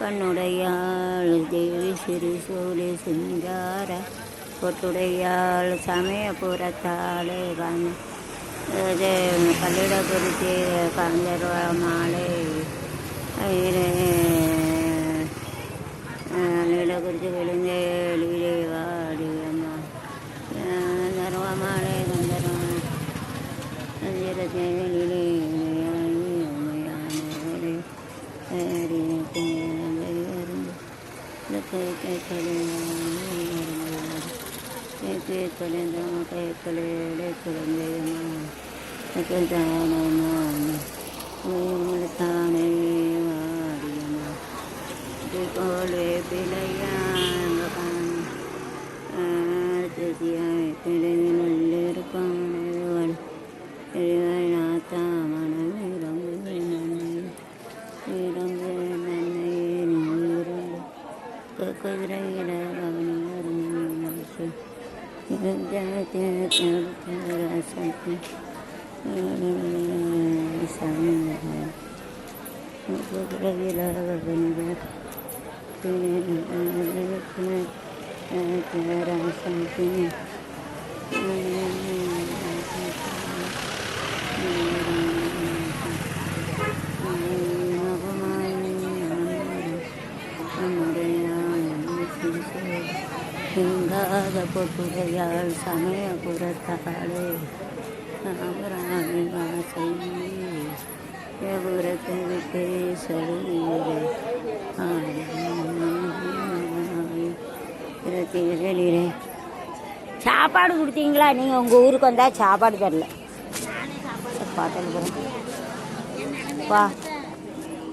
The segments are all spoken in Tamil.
கண்ணுடையாள் தேவி சிறு சோழி சிங்கார கொட்டுடையாள் சமயபுரத்தாளே பள்ளிடக்குறிச்சி கந்தர்வ மாலை பள்ளிடக்குறிச்சி விழுந்தேளிலே வாடி அம்மா கந்தர்வ மாலை கந்தர்வ தேவிலே தானே வாடியம்மா போலே பிள்ளையாயிருப்பான் குதிரையில சிங்காத பொட்டுடையாள் சமயபுரத்தாளே ராமராணி வாசை புரத்தை விட்டே சொல்லிலே சாப்பாடு கொடுத்தீங்களா? நீங்கள் உங்கள் ஊருக்கு வந்தால் சாப்பாடு தரல. ஹோட்டல்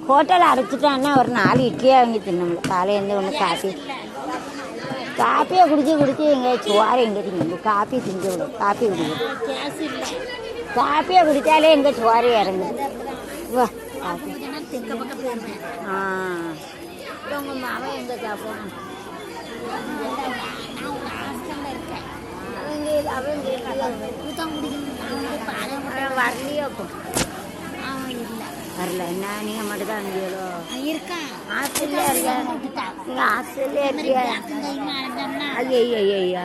ஹோட்டல் அரைச்சிட்டான்னா ஒரு 4 இட்லியாக வாங்கி தின்னோம்ல. காலையிலேருந்து ஒன்று காப்பியை குடிச்சு எங்கே சோறு எங்கே திங்க காப்பி திங்க விடும். காப்பி குடிக்கும் காப்பியை குடித்தாலே எங்கே சோறு இறங்குது. வா காப்பி உங்கள் மாவன் எங்கே சாப்பிடணும்? வரலையோ அப்போ வரல. என்ன நீங்கள் மட்டும் தான் அங்கேயோ ஹாஸ்டல்லே இருக்கியா? நீங்கள் ஹாஸ்டல்லே இருக்கியா? ஐயா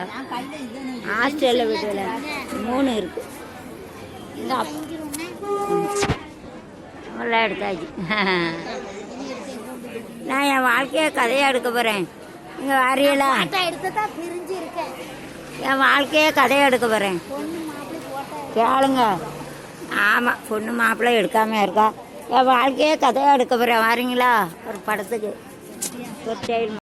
ஹாஸ்டலில் வீட்டில் 3 இருக்கு. எல்லாம் எடுத்தாச்சு. நான் என் வாழ்க்கையை கதையாக எடுக்க போகிறேன். நீங்கள் வாரியலா? என் வாழ்க்கையை கதையாக எடுக்க போகிறேன். கேளுங்க. ஆமாம், பொண்ணு மாப்பிள்ளை எடுக்காமல் இருக்கா. என் வாழ்க்கையே கதையாக எடுக்க போகிறேன். வாரீங்களா? ஒரு படத்துக்கு ஒரு